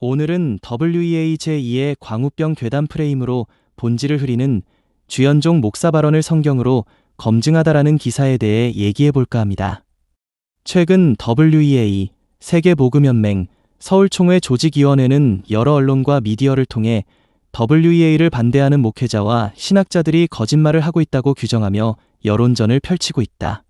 오늘은 WEA 제2의 광우병 괴담 프레임으로 본질을 흐리는 주현종 목사 발언을 성경으로 검증하다라는 기사에 대해 얘기해볼까 합니다. 최근 WEA, 세계복음연맹, 서울총회 조직위원회는 여러 언론과 미디어를 통해 WEA를 반대하는 목회자와 신학자들이 거짓말을 하고 있다고 규정하며 여론전을 펼치고 있다.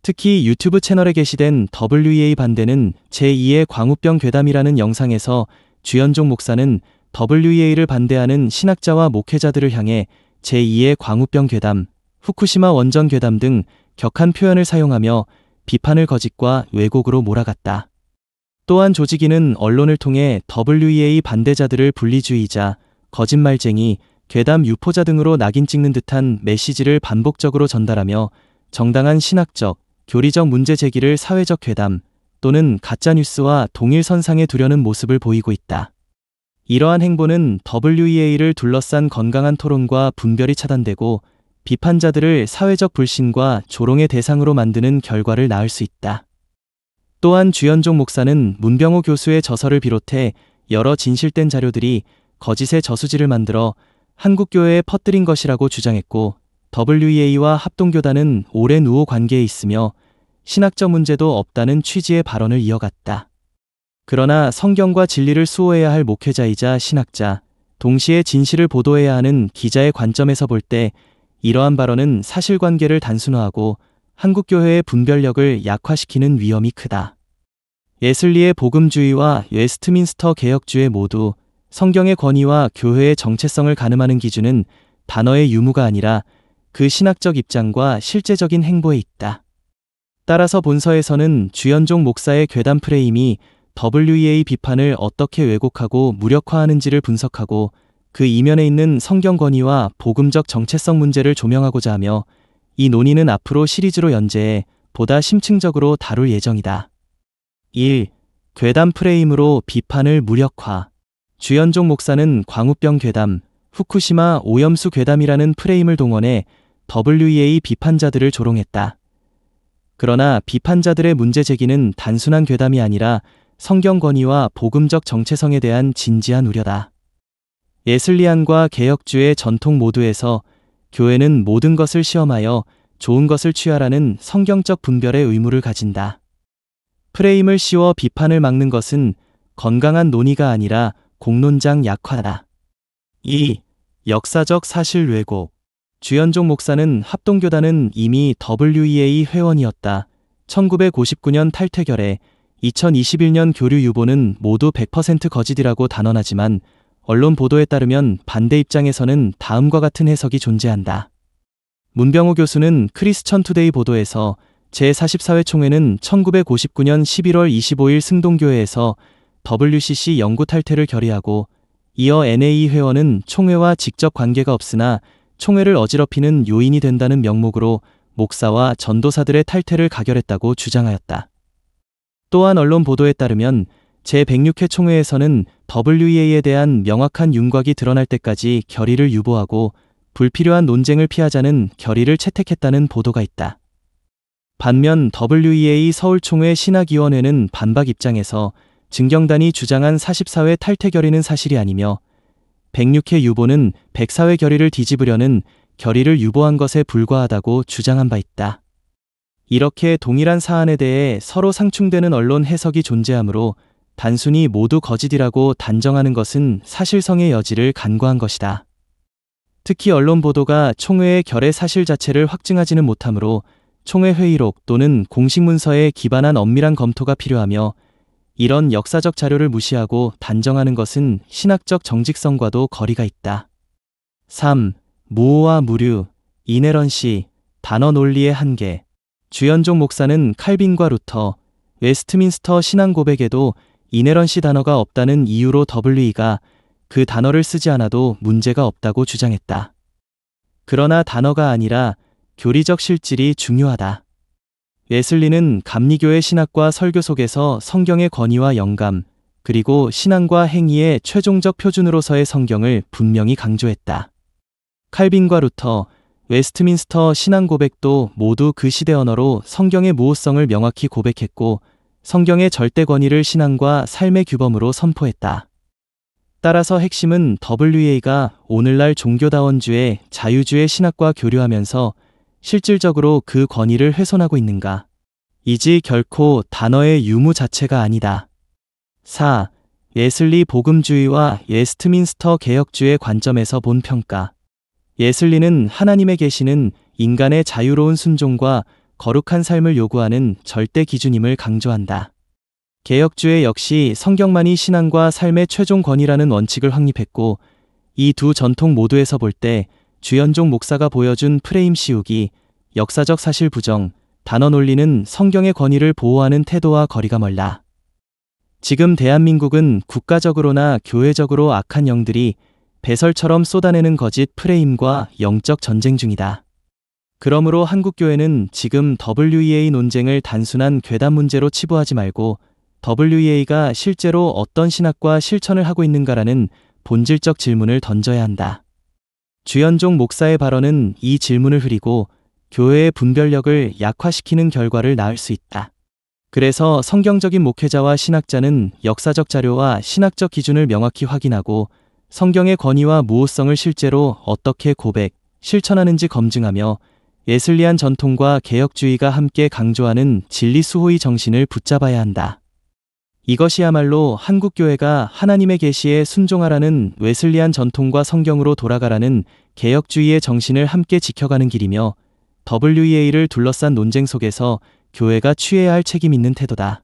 특히 유튜브 채널에 게시된 WEA 반대는 제2의 광우병 괴담이라는 영상에서 주현종 목사는 WEA를 반대하는 신학자와 목회자들을 향해 제2의 광우병 괴담, 후쿠시마 원전 괴담 등 격한 표현을 사용하며 비판을 거짓과 왜곡으로 몰아갔다. 또한 조직위는 언론을 통해 WEA 반대자들을 분리주의자, 거짓말쟁이, 괴담 유포자 등으로 낙인 찍는 듯한 메시지를 반복적으로 전달하며 정당한 신학적, 교리적 문제 제기를 사회적 괴담 또는 가짜뉴스와 동일선상에 두려는 모습을 보이고 있다. 이러한 행보는 WEA를 둘러싼 건강한 토론과 분별이 차단되고 비판자들을 사회적 불신과 조롱의 대상으로 만드는 결과를 낳을 수 있다. 또한 주현종 목사는 문병호 교수의 저서를 비롯해 여러 진실된 자료들이 거짓의 저수지를 만들어 한국교회에 퍼뜨린 것이라고 주장했고 WEA와 합동교단은 오랜 우호 관계에 있으며 신학적 문제도 없다는 취지의 발언을 이어갔다. 그러나 성경과 진리를 수호해야 할 목회자이자 신학자, 동시에 진실을 보도해야 하는 기자의 관점에서 볼 때 이러한 발언은 사실관계를 단순화하고 한국교회의 분별력을 약화시키는 위험이 크다. 웨슬리의 복음주의와 웨스트민스터 개혁주의 모두 성경의 권위와 교회의 정체성을 가늠하는 기준은 단어의 유무가 아니라 그 신학적 입장과 실제적인 행보에 있다. 따라서 본서에서는 주현종 목사의 괴담 프레임이 WEA 비판을 어떻게 왜곡하고 무력화하는지를 분석하고 그 이면에 있는 성경 권위와 복음적 정체성 문제를 조명하고자 하며 이 논의는 앞으로 시리즈로 연재해 보다 심층적으로 다룰 예정이다. 1. 괴담 프레임으로 비판을 무력화. 주현종 목사는 광우병 괴담, 후쿠시마 오염수 괴담이라는 프레임을 동원해 WEA 비판자들을 조롱했다. 그러나 비판자들의 문제 제기는 단순한 괴담이 아니라 성경 권위와 복음적 정체성에 대한 진지한 우려다. 웨슬리안과 개혁주의 전통 모두에서 교회는 모든 것을 시험하여 좋은 것을 취하라는 성경적 분별의 의무를 가진다. 프레임을 씌워 비판을 막는 것은 건강한 논의가 아니라 공론장 약화다. 2. 역사적 사실 왜곡. 주현종 목사는 합동교단은 이미 WEA 회원이었다. 1959년 탈퇴 결에 2021년 교류 유보는 모두 100% 거짓이라고 단언하지만 언론 보도에 따르면 반대 입장에서는 다음과 같은 해석이 존재한다. 문병호 교수는 크리스천 투데이 보도에서 제44회 총회는 1959년 11월 25일 승동교회에서 WCC 영구 탈퇴를 결의하고 이어 NA 회원은 총회와 직접 관계가 없으나 총회를 어지럽히는 요인이 된다는 명목으로 목사와 전도사들의 탈퇴를 가결했다고 주장하였다. 또한 언론 보도에 따르면 제106회 총회에서는 WEA에 대한 명확한 윤곽이 드러날 때까지 결의를 유보하고 불필요한 논쟁을 피하자는 결의를 채택했다는 보도가 있다. 반면 WEA 서울총회 신학위원회는 반박 입장에서 증경단이 주장한 44회 탈퇴 결의는 사실이 아니며 106회 유보는 104회 결의를 뒤집으려는 결의를 유보한 것에 불과하다고 주장한 바 있다. 이렇게 동일한 사안에 대해 서로 상충되는 언론 해석이 존재하므로 단순히 모두 거짓이라고 단정하는 것은 사실성의 여지를 간과한 것이다. 특히 언론 보도가 총회의 결의 사실 자체를 확증하지는 못하므로 총회 회의록 또는 공식 문서에 기반한 엄밀한 검토가 필요하며 이런 역사적 자료를 무시하고 단정하는 것은 신학적 정직성과도 거리가 있다. 3. 무오와 무류, 이네런시, 단어 논리의 한계. 주현종 목사는 칼빈과 루터, 웨스트민스터 신앙 고백에도 이네런시 단어가 없다는 이유로 WE가 그 단어를 쓰지 않아도 문제가 없다고 주장했다. 그러나 단어가 아니라 교리적 실질이 중요하다. 웨슬리는 감리교의 신학과 설교 속에서 성경의 권위와 영감, 그리고 신앙과 행위의 최종적 표준으로서의 성경을 분명히 강조했다. 칼빈과 루터, 웨스트민스터 신앙 고백도 모두 그 시대 언어로 성경의 무호성을 명확히 고백했고 성경의 절대 권위를 신앙과 삶의 규범으로 선포했다. 따라서 핵심은 WEA가 오늘날 종교다원주의 자유주의 신학과 교류하면서 실질적으로 그 권위를 훼손하고 있는가? 이지 결코 단어의 유무 자체가 아니다. 4. 웨슬리 복음주의와 웨스트민스터 개혁주의 관점에서 본 평가. 웨슬리는 하나님의 계시는 인간의 자유로운 순종과 거룩한 삶을 요구하는 절대 기준임을 강조한다. 개혁주의 역시 성경만이 신앙과 삶의 최종 권위라는 원칙을 확립했고, 이 두 전통 모두에서 볼 때 주연종 목사가 보여준 프레임 씌우기, 역사적 사실 부정, 단어 논리는 성경의 권위를 보호하는 태도와 거리가 멀다. 지금 대한민국은 국가적으로나 교회적으로 악한 영들이 배설처럼 쏟아내는 거짓 프레임과 영적 전쟁 중이다. 그러므로 한국교회는 지금 WEA 논쟁을 단순한 괴담 문제로 치부하지 말고 WEA가 실제로 어떤 신학과 실천을 하고 있는가라는 본질적 질문을 던져야 한다. 주연종 목사의 발언은 이 질문을 흐리고 교회의 분별력을 약화시키는 결과를 낳을 수 있다. 그래서 성경적인 목회자와 신학자는 역사적 자료와 신학적 기준을 명확히 확인하고 성경의 권위와 무호성을 실제로 어떻게 고백, 실천하는지 검증하며 웨슬리안 전통과 개혁주의가 함께 강조하는 진리 수호의 정신을 붙잡아야 한다. 이것이야말로 한국교회가 하나님의 계시에 순종하라는 웨슬리안 전통과 성경으로 돌아가라는 개혁주의의 정신을 함께 지켜가는 길이며 WEA를 둘러싼 논쟁 속에서 교회가 취해야 할 책임 있는 태도다.